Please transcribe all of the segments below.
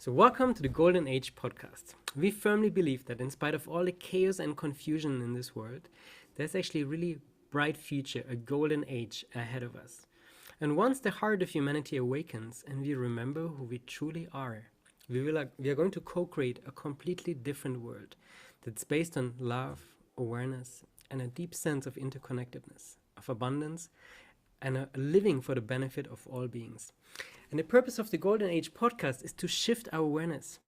So, welcome to the Golden Age podcast. We firmly believe that in spite of all the chaos and confusion in this world, there's actually a really bright future, a golden age ahead of us. And once the heart of humanity awakens and we remember who we truly are, we are going to co-create a completely different world that's based on love, awareness, and a deep sense of interconnectedness, of abundance, and a living for the benefit of all beings. And the purpose of the Golden Age podcast is to shift our awareness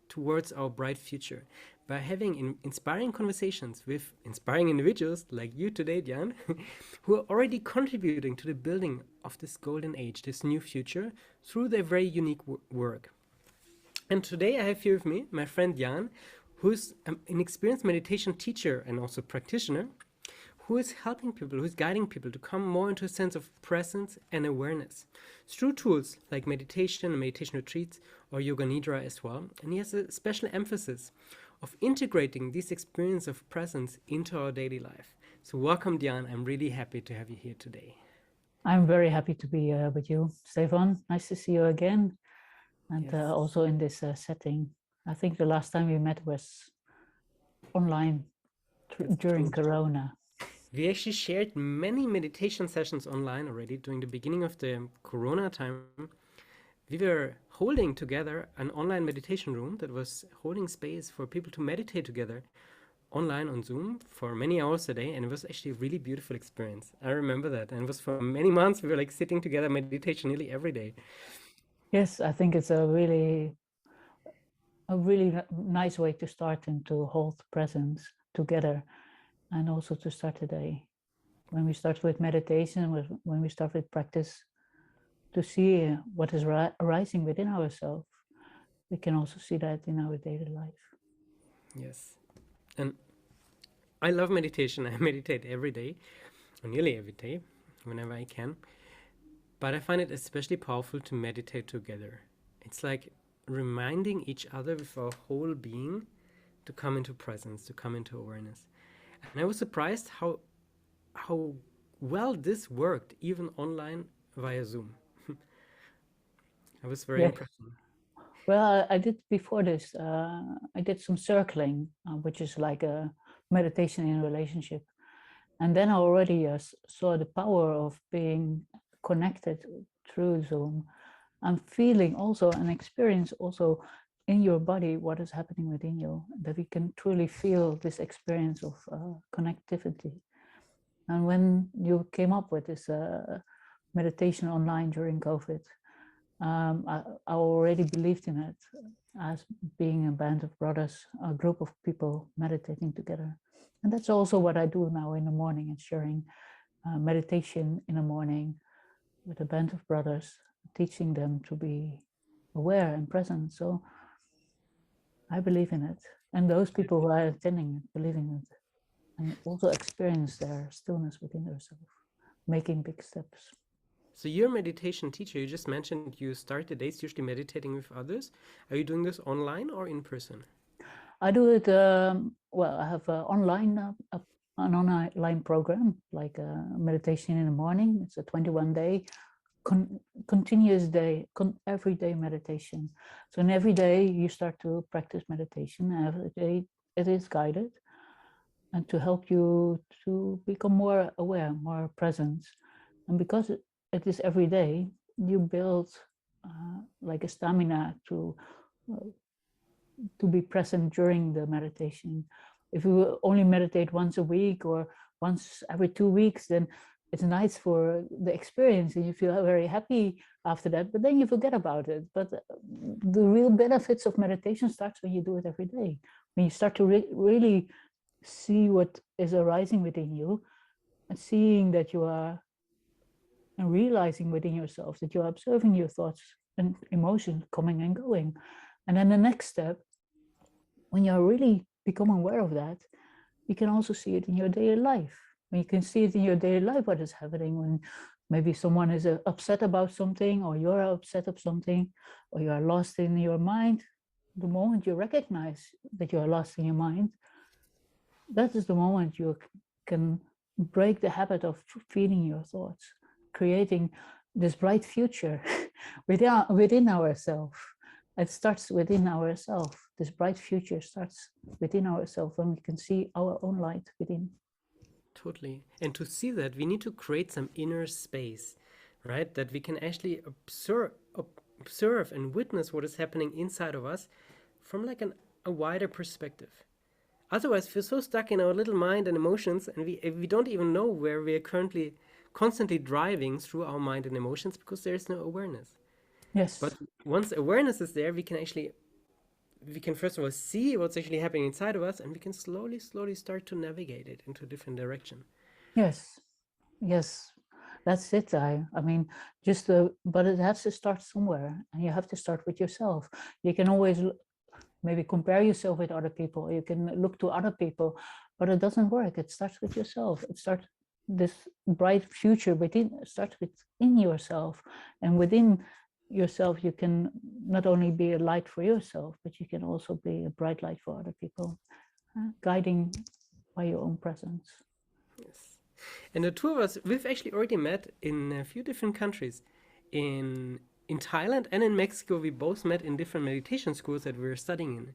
towards our bright future by having inspiring conversations with inspiring individuals like you today, Dhyan, who are already contributing to the building of this golden age, this new future, through their very unique work. And today I have here with me my friend Dhyan, who's an experienced meditation teacher and also practitioner, who is helping people, who is guiding people to come more into a sense of presence and awareness through tools like meditation and meditation retreats or yoga nidra as well. And he has a special emphasis of integrating this experience of presence into our daily life. So welcome, Dhyan. I'm really happy to have you here today. I'm very happy to be with you, Stefan. Nice to see you again. And Yes. Also in this setting. I think the last time we met was online during Corona. We actually shared many meditation sessions online already during the beginning of the Corona time. We were holding together an online meditation room that was holding space for people to meditate together online on Zoom for many hours a day, and it was actually a really beautiful experience. I remember that, and it was for many months we were like sitting together meditation nearly every day. Yes, I think it's a really nice way to start and to hold presence together, and also to start the day. When we start with meditation, when we start with practice, to see what is arising within ourselves, we can also see that in our daily life. Yes. And I love meditation. I meditate every day, or nearly every day, whenever I can. But I find it especially powerful to meditate together. It's like reminding each other with our whole being to come into presence, to come into awareness. And I was surprised how well this worked, even online via Zoom. I was very impressed. Well, I did before this, I did some circling, which is like a meditation in a relationship. And then I already saw the power of being connected through Zoom and feeling also and experience also in your body what is happening within you, that we can truly feel this experience of connectivity. And when you came up with this meditation online during COVID, I already believed in it as being a band of brothers, a group of people meditating together. And that's also what I do now in the morning, and sharing meditation in the morning with a band of brothers, teaching them to be aware and present. So I believe in it. And those people who are attending it, believe in it, and also experience their stillness within themselves, making big steps. So you're a meditation teacher. You just mentioned you start the days usually meditating with others. Are you doing this online or in person? I do it, well, I have an online program, like meditation in the morning. It's a 21-day, continuous day, everyday meditation. So in every day you start to practice meditation. Every day it is guided, and to help you to become more aware, more present. And because it is every day, you build like a stamina to be present during the meditation. If you only meditate once a week or once every 2 weeks, then it's nice for the experience and you feel very happy after that, but then you forget about it. But the real benefits of meditation starts when you do it every day, when you start to really see what is arising within you, and seeing that you are, and realizing within yourself that you are observing your thoughts and emotions coming and going. And then the next step, when you really become aware of that, you can also see it in your daily life. When you can see it in your daily life, what is happening when maybe someone is upset about something, or you're upset of something, or you are lost in your mind. The moment you recognize that you are lost in your mind, that is the moment you can break the habit of feeding your thoughts, creating this bright future within ourselves, it starts within ourselves. This bright future starts within ourselves when we can see our own light within. Totally. And to see that, we need to create some inner space, right? That we can actually observe and witness what is happening inside of us from like a wider perspective. Otherwise, we're so stuck in our little mind and emotions, and we don't even know where we are currently constantly driving through our mind and emotions because there is no awareness. But Yes, once awareness is there, we can first of all see what's actually happening inside of us, and we can slowly start to navigate it into a different direction. yes, yes. That's it. I mean, just but it has to start somewhere, and you have to start with yourself. You can always maybe compare yourself with other people. You can look to other people, but it doesn't work. It starts with yourself. It starts this bright future within starts within yourself, and within yourself you can not only be a light for yourself, but you can also be a bright light for other people, guiding by your own presence. Yes. And the two of us, we've actually already met in a few different countries. In in Thailand and in Mexico, we both met in different meditation schools that we were studying in.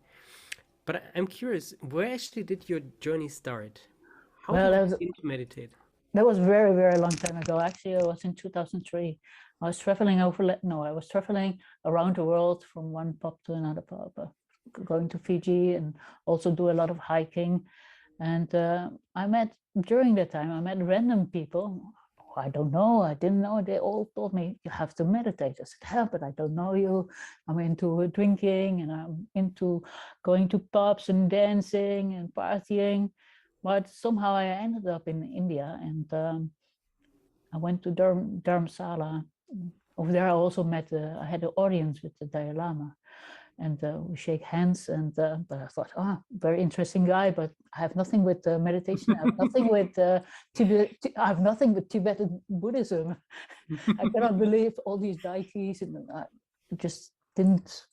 But I'm curious, where actually did your journey start? How Well, did you begin to meditate? that was very, very long time ago. Actually, it was in 2003. I was traveling no, I was traveling around the world from one pub to another pub, going to Fiji and also do a lot of hiking. And during that time, I met random people. I don't know. I didn't know. They all told me you have to meditate. I said, yeah, but I don't know you. I'm into drinking and I'm into going to pubs and dancing and partying. But somehow I ended up in India, and I went to Dharamsala. Over there, I also met. I had an audience with the Dalai Lama, and we shake hands. And but I thought, very interesting guy. But I have nothing with meditation. I have nothing with Tibet. I have nothing with Tibetan Buddhism. I cannot believe all these deities, and I just didn't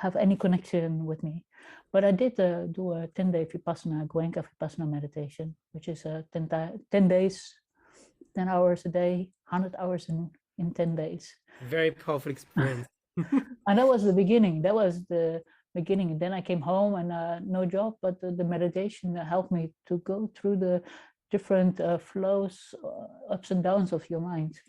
have any connection with me. But I did do a 10-day Vipassana, Goenka Vipassana meditation, which is 10 days, 10 hours a day, 100 hours in 10 days. Very powerful experience. And that was the beginning. That was the beginning. And then I came home and no job, but the meditation helped me to go through the different flows, ups and downs of your mind,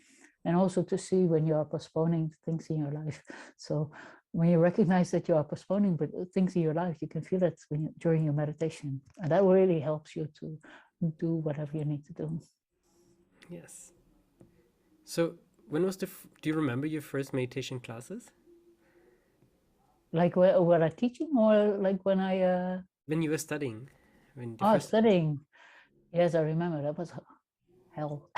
and also to see when you are postponing things in your life. So when you recognize that you are postponing things in your life, you can feel it during your meditation, and that really helps you to do whatever you need to do. Yes. So, when was do you remember your first meditation classes? Like where I teaching, or like when I When you were studying? When the first studying. Yes, I remember. That was hell.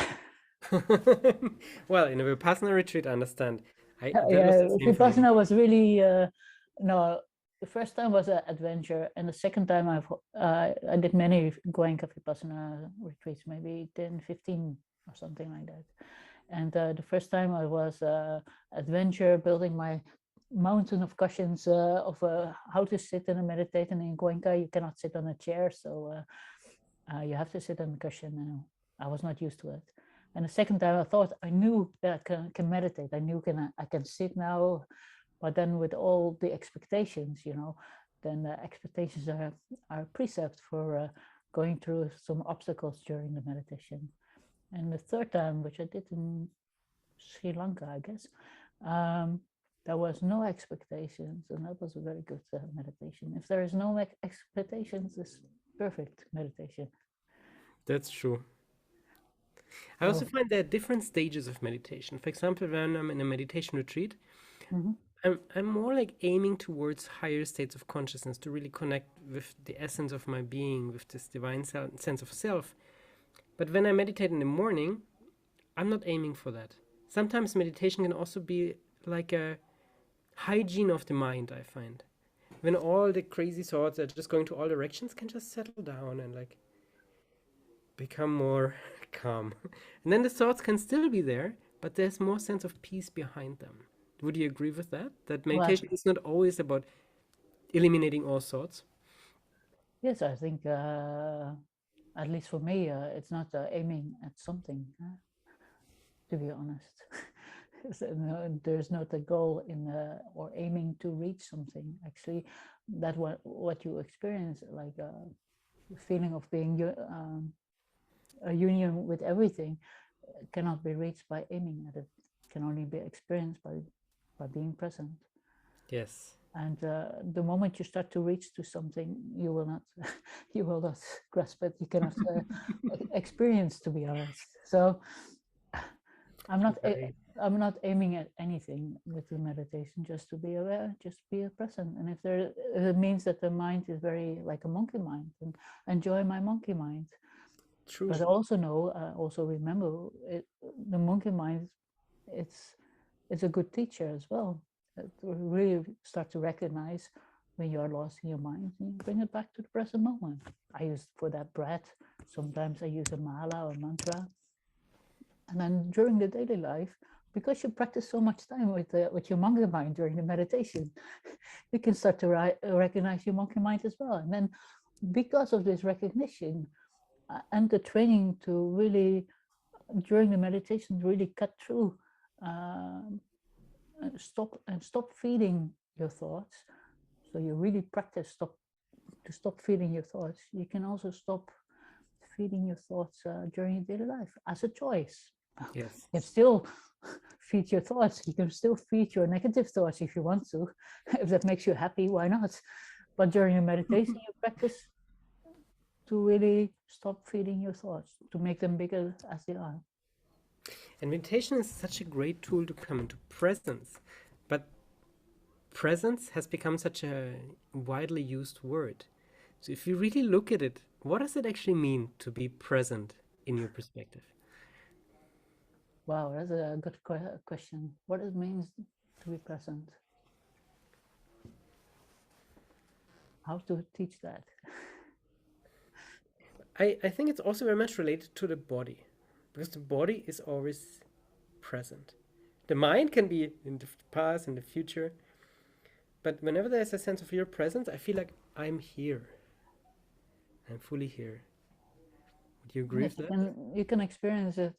Well, in a Vipassana retreat, I understand. That was Yeah, the same for me. Vipassana was really no. The first time was an adventure, and the second time I did many Goenka Vipassana retreats, maybe 10, 15 or something like that. And the first time I was adventure, building my mountain of cushions of how to sit and meditate. And in Goenka, you cannot sit on a chair, so you have to sit on a cushion. And I was not used to it. And the second time, I thought I knew that I can meditate. I knew I can sit now, but then with all the expectations, then the expectations are a precept for going through some obstacles during the meditation. And the third time, which I did in Sri Lanka, I guess, there was no expectations, and that was a very good meditation. If there is no expectations, it's perfect meditation. That's true. I also So, find there are different stages of meditation. For example, when I'm in a meditation retreat, mhm. I'm more like aiming towards higher states of consciousness to really connect with the essence of my being, with this divine sense of self. But when I meditate in the morning, I'm not aiming for that. Sometimes meditation can also be like a hygiene of the mind, I find. When all the crazy thoughts are just going to all directions can just settle down and like become more calm. And then the thoughts can still be there, but there's more sense of peace behind them. Would you agree with that? That Well, meditation is not always about eliminating all thoughts? yes, I think at least for me, it's not aiming at something, to be honest. There's not a goal in or aiming to reach something. Actually, that what you experience, like a feeling of being a union with everything, cannot be reached by aiming at it. Can only be experienced by being present. Yes. And the moment you start to reach to something, you will not you will not grasp it. You cannot experience, to be honest. So I'm not Right. I'm not aiming at anything with the meditation, just to be aware, just be present. And if it means that the mind is very like a monkey mind, and enjoy my monkey mind. True. But also know, also remember, the monkey mind, it's a good teacher as well. To really start to recognize when you are lost in your mind, and bring it back to the present moment. I use for that breath. Sometimes I use a mala or mantra. And then during the daily life, because you practice so much time with your monkey mind during the meditation, you can start to recognize your monkey mind as well. And then because of this recognition and the training to really, during the meditation, really cut through, stop feeding your thoughts. So you really practice to stop feeding your thoughts. You can also stop feeding your thoughts during your daily life as a choice. Yes. You can still feed your thoughts. You can still feed your negative thoughts if you want to. If that makes you happy, why not? But during your meditation, you practice to really stop feeding your thoughts, to make them bigger as they are. And meditation is such a great tool to come into presence. But presence has become such a widely used word. So if you really look at it, what does it actually mean to be present in your perspective? Wow, that's a good question. What it means to be present? How to teach that? I think it's also very much related to the body, because the body is always present. The mind can be in the past, in the future, but whenever there's a sense of your presence, I feel like I'm here. I'm fully here. Would you agree Yes, with that? you can experience it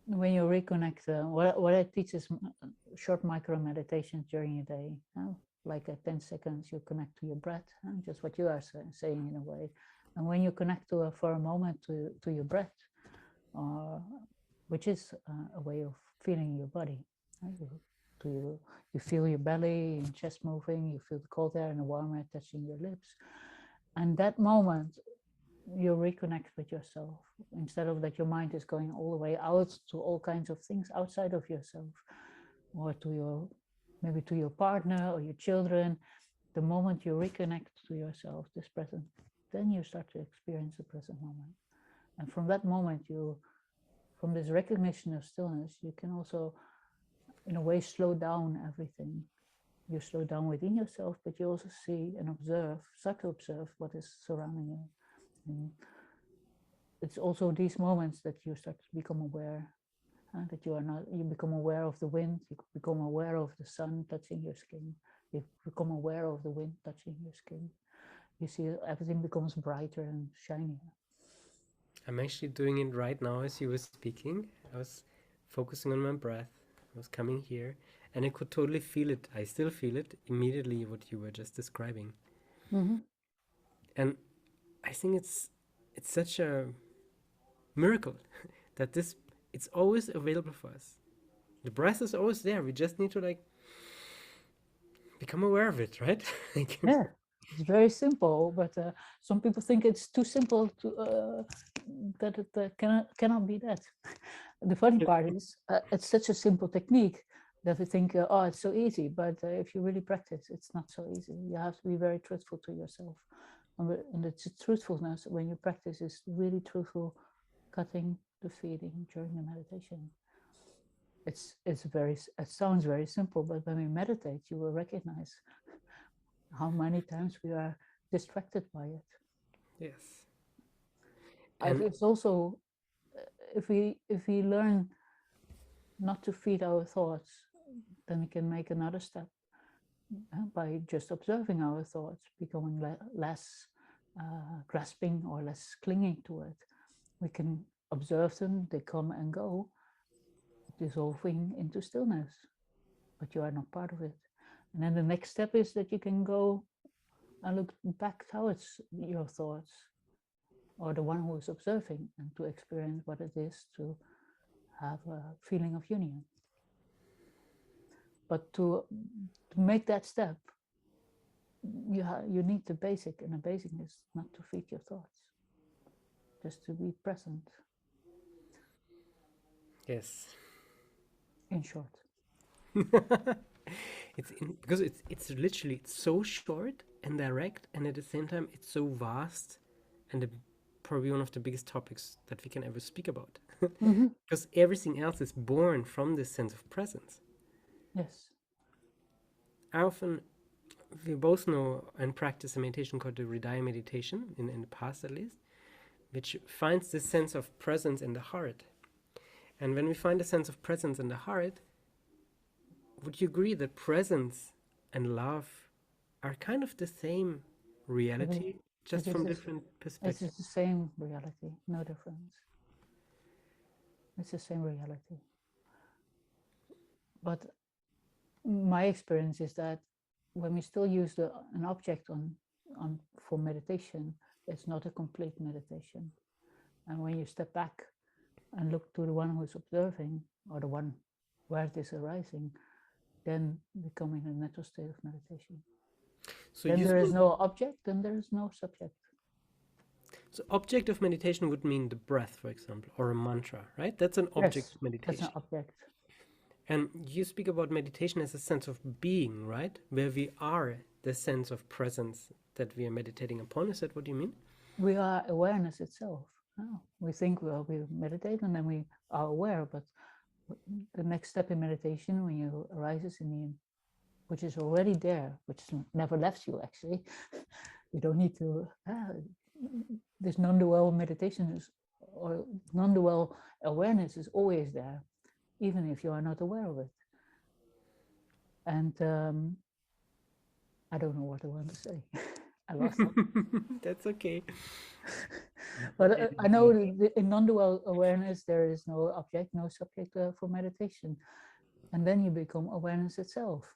when you reconnect. What I teach is short micro meditations during your day. Like 10 seconds, you connect to your breath, just what you are saying in a way. And when you connect for a moment to your breath, which is a way of feeling your body. You feel your belly and chest moving, you feel the cold air and the warm air touching your lips. And that moment, you reconnect with yourself, instead of that your mind is going all the way out to all kinds of things outside of yourself, or maybe to your partner or your children. The moment you reconnect to yourself, this present, then you start to experience the present moment. And from that moment, from this recognition of stillness, you can also, in a way, slow down everything. You slow down within yourself, but you also see and start to observe what is surrounding you. And it's also these moments that you start to become aware, that you become aware of the wind, you become aware of the sun touching your skin, you become aware of the wind touching your skin. You see everything becomes brighter and shinier. I'm actually doing it right now as you were speaking. I was focusing on my breath. I was coming here, and I could totally feel it. I still feel it immediately, what you were just describing. Mm-hmm. And I think it's such a miracle that it's always available for us. The breath is always there. We just need to like become aware of it, right? Yeah, it's very simple, but some people think it's too simple to that it cannot be that. The funny part is it's such a simple technique that we think, oh, it's so easy. But if you really practice, it's not so easy. You have to be very truthful to yourself, and it's truthfulness when you practice is really truthful, cutting the feeding during the meditation. It sounds very simple, but when we meditate, you will recognize how many times we are distracted by it. Yes. And It's also if we learn not to feed our thoughts, then we can make another step by just observing our thoughts, becoming less grasping or less clinging to it. We can observe them; they come and go, dissolving into stillness, but you are not part of it. And then the next step is that you can go and look back towards your thoughts or the one who is observing, and to experience what it is to have a feeling of union. But to make that step, you need the basic, and the basic is not to feed your thoughts, just to be present. Yes. In short. Because it's literally so short and direct, and at the same time it's so vast, and probably one of the biggest topics that we can ever speak about. Because everything else is born from this sense of presence. Yes. We both know and practice a meditation called the Dhyan meditation, in the past at least, which finds this sense of presence in the heart. And when we find a sense of presence in the heart, would you agree that presence and love are kind of the same reality, just from different perspectives? It's the same reality, no difference. It's the same reality. But my experience is that when we still use an object for meditation, it's not a complete meditation. And when you step back and look to the one who is observing, or the one where it is arising, then we come in a natural state of meditation. So then there is no object, then there is no subject. So object of meditation would mean the breath, for example, or a mantra, right? That's an object of meditation. That's an object. And you speak about meditation as a sense of being, right? Where we are the sense of presence that we are meditating upon. Is that what you mean? We are awareness itself. Oh, we think, well, we meditate and then we are aware, but the next step in meditation, when you arises in the, which is already there, which never left you actually. You don't need to, this non-dual meditation or non-dual awareness is always there, even if you are not aware of it. And I don't know what I want to say. I lost it. That's okay. But I know in non-dual awareness, there is no object, no subject for meditation. And then you become awareness itself.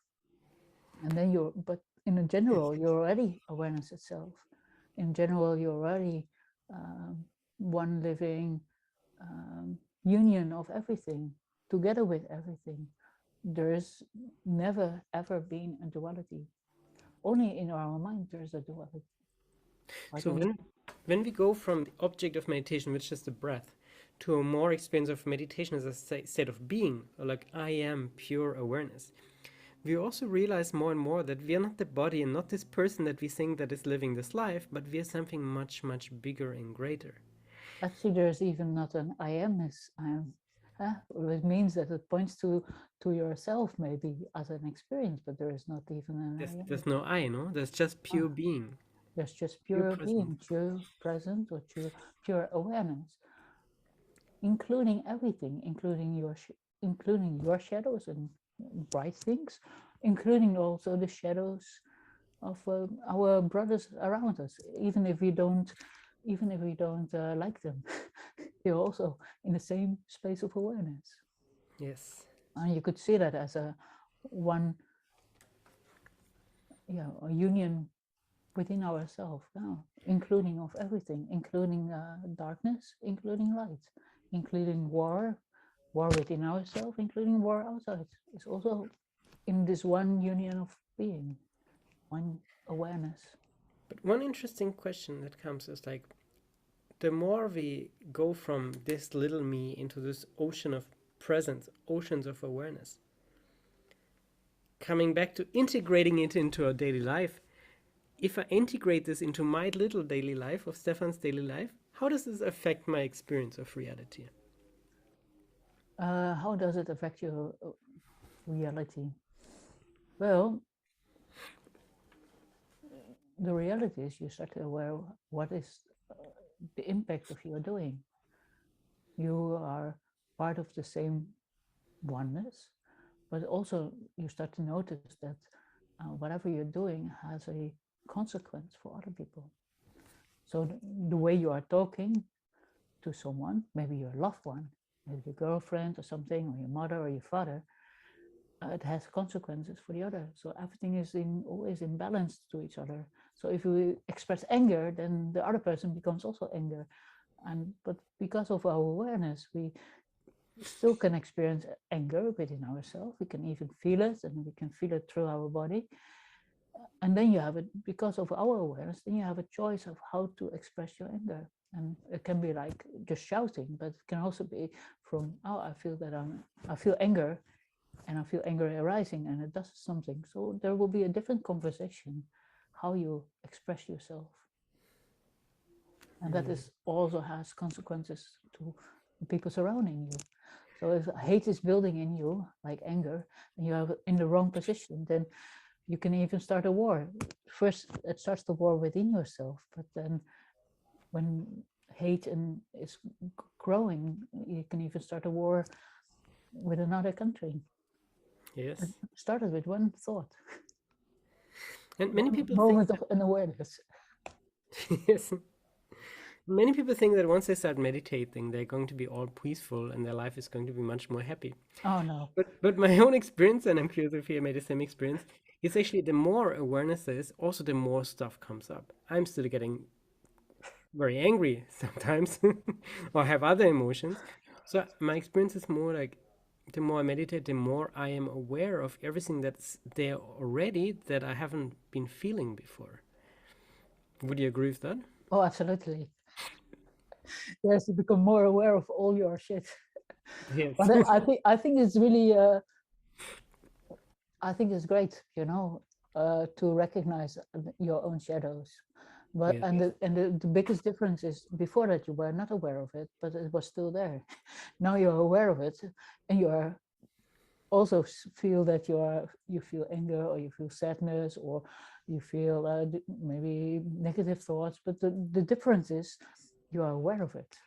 And then but in general, you're already awareness itself. In general, you're already one living union of everything, together with everything. There is never, ever been a duality. Only in our mind, there is a duality. So when we go from the object of meditation, which is the breath, to a more experience of meditation as a state of being, or like I am pure awareness, we also realize more and more that we are not the body and not this person that we think that is living this life, but we are something much, much bigger and greater. Actually, there's even not an I amness. It means that it points to yourself maybe as an experience, but there is not even an I am. There's no I, no? There's just pure being. There's just pure being, pure present, or pure awareness, including everything, including your shadows and bright things, including also the shadows of our brothers around us, even if we don't like them. They're also in the same space of awareness. Yes. And you could see that as a union within ourselves, including of everything, including darkness, including light, including war within ourselves, including war outside. It's also in this one union of being, one awareness. But one interesting question that comes is like, the more we go from this little me into this ocean of presence, oceans of awareness, coming back to integrating it into our daily life, if I integrate this into my little daily life, of Stefan's daily life, how does this affect my experience of reality? How does it affect your reality? Well, the reality is you start to aware what is the impact of your doing. You are part of the same oneness, but also you start to notice that whatever you're doing has a consequence for other people. So the way you are talking to someone, maybe your loved one, with your girlfriend or something, or your mother or your father, it has consequences for the other. So everything is always in balance to each other. So if we express anger, then the other person becomes also anger. But because of our awareness, we still can experience anger within ourselves. We can even feel it, and we can feel it through our body. And then you have it, because of our awareness, then you have a choice of how to express your anger. And it can be like just shouting, but it can also be from, oh, I feel anger, and I feel anger arising, and it does something. So there will be a different conversation how you express yourself. And that is also has consequences to the people surrounding you. So if hate is building in you, like anger, and you have it in the wrong position, then you can even start a war. First, it starts the war within yourself, but then when hate is growing, you can even start a war with another country. Yes. It started with one thought, And many one people think moment of unawareness. yes. Many people think that once they start meditating, they're going to be all peaceful and their life is going to be much more happy. Oh no. But my own experience, and I'm curious if you made the same experience, is actually the more awareness there is, also the more stuff comes up. I'm still getting very angry sometimes or have other emotions. So my experience is more like the more I meditate, the more I am aware of everything that's there already that I haven't been feeling before. Would you agree with that? Oh, absolutely. Yes, you become more aware of all your shit. Yes. But I think it's really I think it's great, to recognize your own shadows. But Yes. the biggest difference is before that you were not aware of it, but it was still there. Now you're aware of it, and you are also feel that you feel anger, or you feel sadness, or you feel maybe negative thoughts. But the difference is you are aware of it.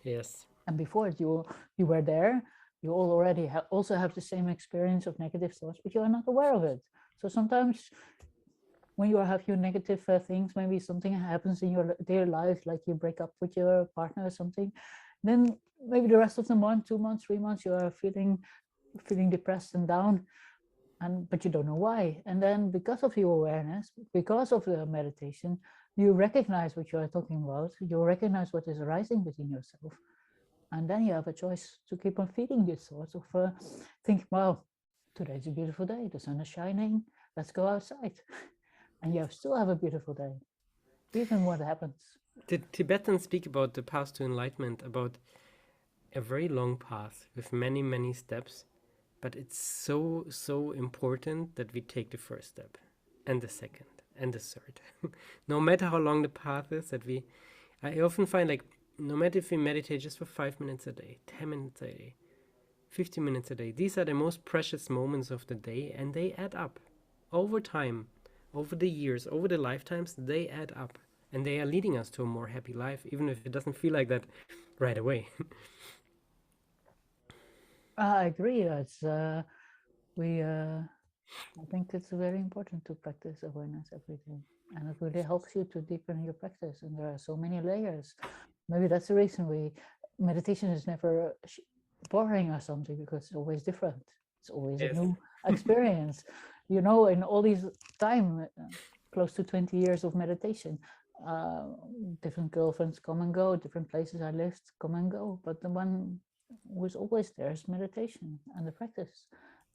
Yes. And before it, you were there. You all already also have the same experience of negative thoughts, but you are not aware of it. So sometimes when you have your negative things, maybe something happens in your daily life, like you break up with your partner or something, then maybe the rest of the month, 2 months, 3 months, you are feeling depressed and down, but you don't know why. And then because of your awareness, because of the meditation, you recognize what you are talking about. You recognize what is arising within yourself, and then you have a choice to keep on feeding these thoughts of think, well, today's a beautiful day, the sun is shining, let's go outside. And you still have a beautiful day, even what happens. The Tibetans speak about the path to enlightenment, about a very long path with many, many steps, but it's so, so important that we take the first step and the second and the third. No matter how long the path is, I often find like, no matter if we meditate just for 5 minutes a day, 10 minutes a day, 15 minutes a day, these are the most precious moments of the day, and they add up over time, over the years, over the lifetimes, they add up. And they are leading us to a more happy life, even if it doesn't feel like that right away. I agree. I think it's very important to practice awareness every day, and it really helps you to deepen your practice. And there are so many layers. Maybe that's the reason meditation is never boring or something, because it's always different. It's always a Yes. new experience. In all these time, close to 20 years of meditation, uh, different girlfriends come and go, different places I lived come and go, but the one who is always there is meditation and the practice.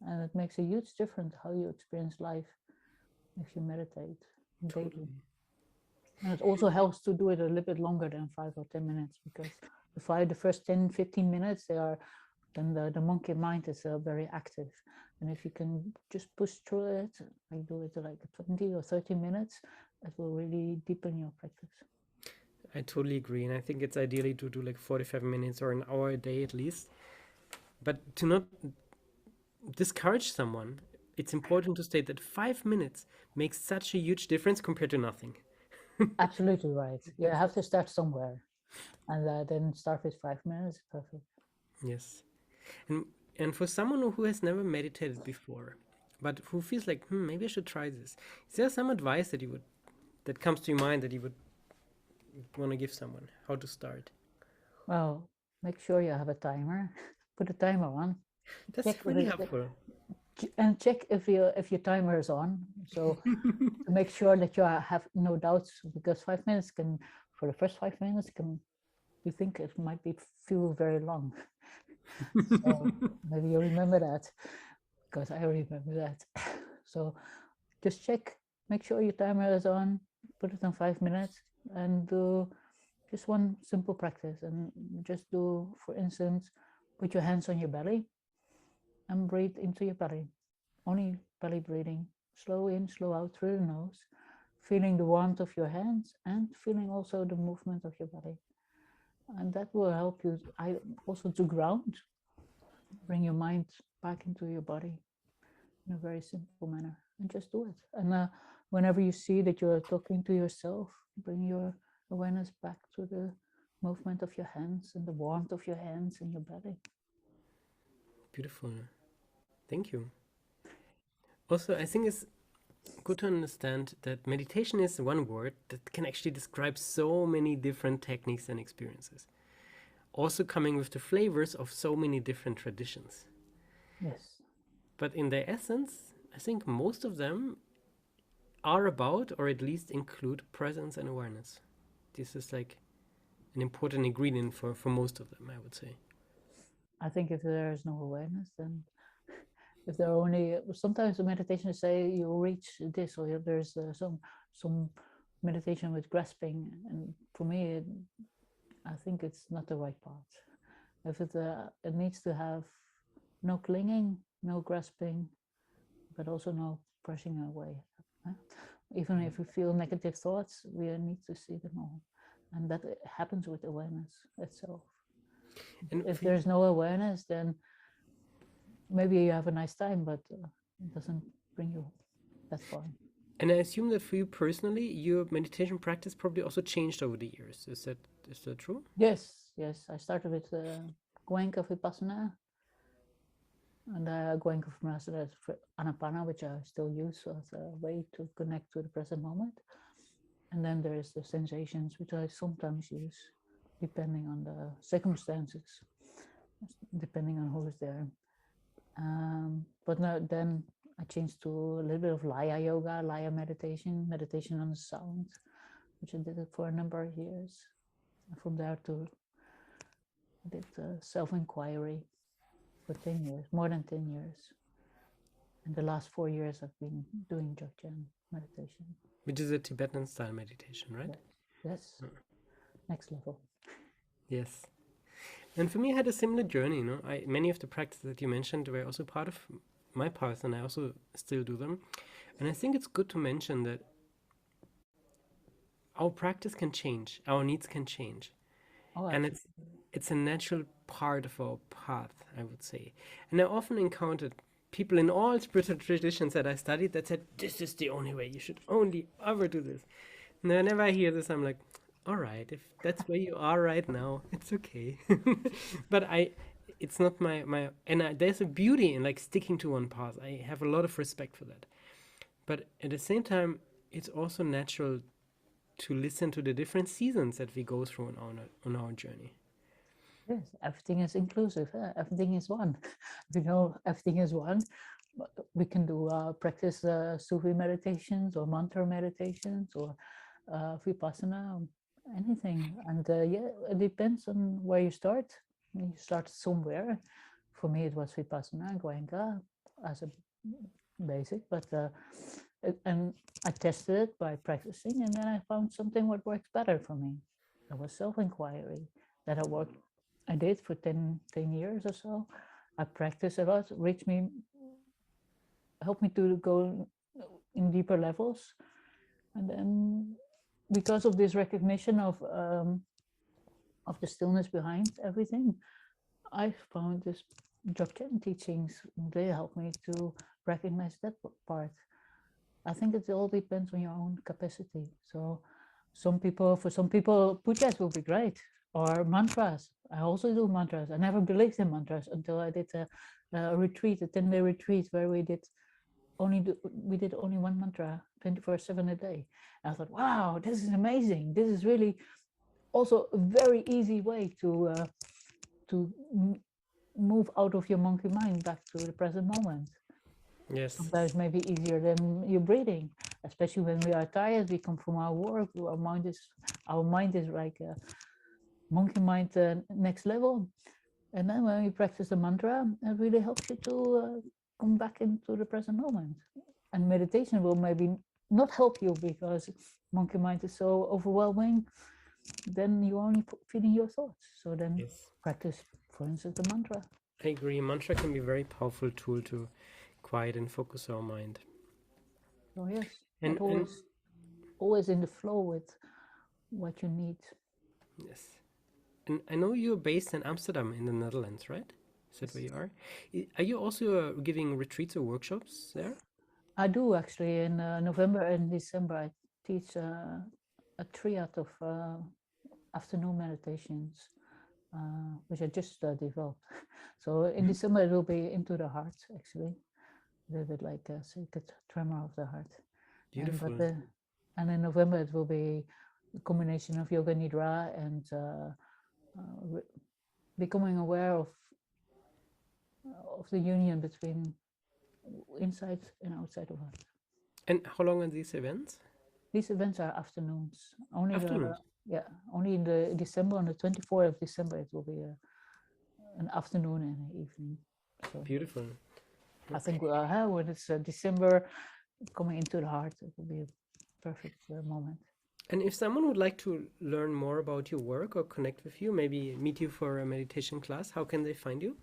And it makes a huge difference how you experience life if you meditate daily. And it also helps to do it a little bit longer than 5 or 10 minutes, because the first 10, 15 minutes, then the monkey mind is very active. And if you can just push through it, like do it like 20 or 30 minutes, it will really deepen your practice. I totally agree. And I think it's ideally to do like 45 minutes or an hour a day at least. But to not discourage someone, it's important to state that 5 minutes makes such a huge difference compared to nothing. Absolutely right. You have to start somewhere, and then start with 5 minutes. Perfect. Yes. And and for someone who has never meditated before, but who feels like, maybe I should try this. Is there some advice that comes to your mind that you would want to give someone? How to start? Well, make sure you have a timer. Put a timer on. That's Check really helpful. and check if your timer is on. So to make sure that you have no doubts, because 5 minutes can, for the first 5 minutes, can, you think it might be feel very long. So maybe you remember that, because I remember that. So just check, make sure your timer is on, put it on 5 minutes, and do just one simple practice. And just do, for instance, put your hands on your belly and breathe into your belly. Only belly breathing, slow in, slow out through the nose, feeling the warmth of your hands and feeling also the movement of your belly. And that will help you also to ground, bring your mind back into your body in a very simple manner, and just do it. And whenever you see that you're talking to yourself, bring your awareness back to the movement of your hands and the warmth of your hands and your belly. Beautiful. Thank you. Also, I think it's good to understand that meditation is one word that can actually describe so many different techniques and experiences. Also coming with the flavors of so many different traditions. Yes. But in their essence, I think most of them are about, or at least include, presence and awareness. This is like an important ingredient for most of them, I would say. I think if there is no awareness, then if there are only, sometimes the meditation say you reach this, or there's some meditation with grasping, and for me I think it's not the right path. If it needs to have no clinging, no grasping, but also no pushing away. Even if we feel negative thoughts, we need to see them all, and that happens with awareness itself. And If for you, there's no awareness, then maybe you have a nice time, but it doesn't bring you that far. and I assume that for you personally, your meditation practice probably also changed over the years. Is that true? Yes, yes. I started with Goenka Vipassana, and Goenka Vipassana is for Anapana, which I still use as a way to connect to the present moment. And then there's the sensations, which I sometimes use, depending on the circumstances, depending on who is there. But now, then I changed to a little bit of Laya yoga, Laya meditation, meditation on the sound, which I did it for a number of years. And from there to I did self-inquiry for 10 years, more than 10 years. And the last 4 years I've been doing Dzogchen meditation. Which is a Tibetan style meditation, right? Yes. Next level. Yes. And for me, I had a similar journey. Many of the practices that you mentioned were also part of my path, and I also still do them. And I think it's good to mention that our practice can change, our needs can change, Oh, and absolutely. it's a natural part of our path, I would say. And I often encountered people in all spiritual traditions that I studied that said, "This is the only way. You should only ever do this." And whenever I hear this, I'm like, all right, if that's where you are right now, it's okay. But it's not there's a beauty in like sticking to one path. I have a lot of respect for that. But at the same time, it's also natural to listen to the different seasons that we go through on our journey. Yes, everything is inclusive. Everything is one. We know everything is one. We can do practice Sufi meditations or mantra meditations or Vipassana, anything. And yeah, it depends on where you start. You start somewhere. For me, it was Vipassana, Goenka as a basic, but and I tested it by practicing, and then I found something what works better for me. It was self-inquiry that I did for 10 years or so. I practiced a lot, helped me to go in deeper levels. And then because of this recognition of the stillness behind everything, I found this Dzogchen teachings, they helped me to recognize that part. I think it all depends on your own capacity. So for some people, pujas will be great, or mantras. I also do mantras. I never believed in mantras until I did a retreat, a 10-day retreat where we did only one mantra 24/7 a day. And I thought, wow, this is amazing. This is really also a very easy way to move out of your monkey mind back to the present moment. Yes. Sometimes maybe easier than your breathing, especially when we are tired. We come from our work. Our mind is like a monkey mind next level. And then when we practice the mantra, it really helps you to come back into the present moment. And meditation will maybe not help you because monkey mind is so overwhelming. Then you're only feeding your thoughts. So then Yes. practice, for instance, the mantra. I agree. Mantra can be a very powerful tool to quiet and focus our mind. So yes, And always in the flow with what you need. yes. And I know you're based in Amsterdam in the Netherlands, right? Is that where you are? Are you also giving retreats or workshops there? I do actually. In November and December, I teach a triad of afternoon meditations, which I just developed. So in December, it will be into the heart, actually, a little bit like a sacred tremor of the heart. Beautiful. And in November, it will be a combination of yoga nidra and becoming aware of the union between inside and outside of us. And how long are these events? These events are afternoons. Afternoons. Only in the December, on the 24th of December, it will be an afternoon and an evening. So Beautiful. I think when it's December coming into the heart, it will be a perfect moment. And if someone would like to learn more about your work or connect with you, maybe meet you for a meditation class, how can they find you?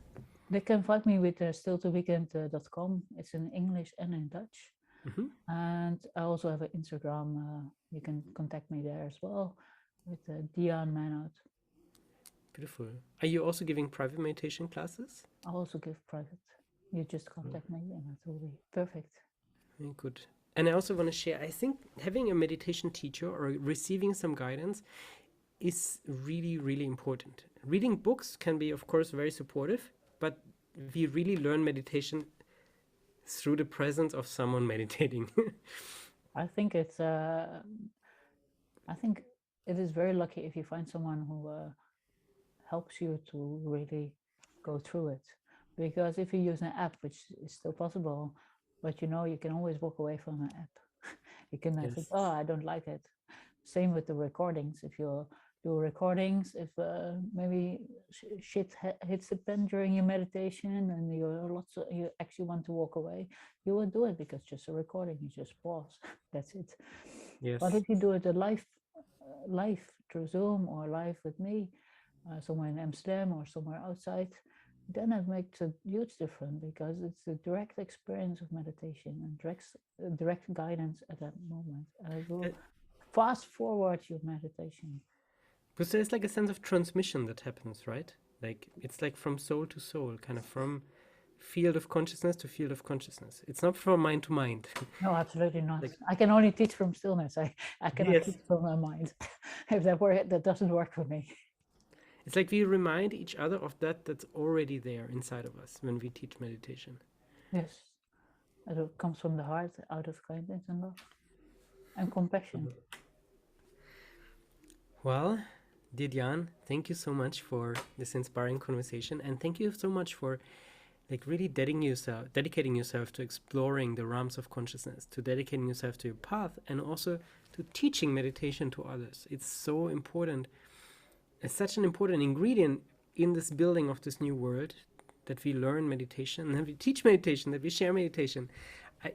They can find me with stilltoweekend.com. It's in English and in Dutch. And I also have an Instagram. You can contact me there as well with Dhyan Manot. Beautiful. Are you also giving private meditation classes? I also give private. You just contact me and it will be perfect. Very good. And I also want to share, I think having a meditation teacher or receiving some guidance is really, really important. Reading books can be, of course, very supportive, but we really learn meditation through the presence of someone meditating. I think it is very lucky if you find someone who helps you to really go through it. Because if you use an app, which is still possible, but you can always walk away from an app. You can think, oh, I don't like it. Same with the recordings. If you do recordings, if maybe shit hits the pen during your meditation and you actually want to walk away, you will do it because just a recording, you just pause. That's it. Yes. But if you do it live through Zoom or live with me, somewhere in Amsterdam or somewhere outside, then it makes a huge difference because it's a direct experience of meditation and direct guidance at that moment. And it will fast forward your meditation. Because there's like a sense of transmission that happens, right? Like it's like from soul to soul, kind of from field of consciousness to field of consciousness. It's not from mind to mind. No, absolutely not. I can only teach from stillness. I cannot teach from my mind. If that doesn't work for me. It's like we remind each other of that's already there inside of us when we teach meditation. Yes. It comes from the heart, out of kindness and love and compassion. Well, dear Dhyan, thank you so much for this inspiring conversation, and thank you so much for really dedicating yourself to exploring the realms of consciousness, to dedicating yourself to your path, and also to teaching meditation to others. It's so important. It's such an important ingredient in this building of this new world, that we learn meditation, that we teach meditation, that we share meditation. I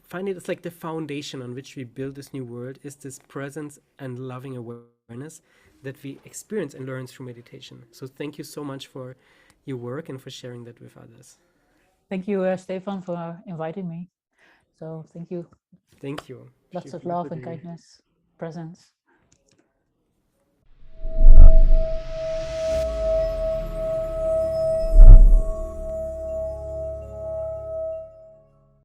find it's like the foundation on which we build this new world is this presence and loving awareness that we experience and learn through meditation. So thank you so much for your work and for sharing that with others. Thank you, Stefan, for inviting me. So thank you. Thank you. Lots of love and kindness, presence.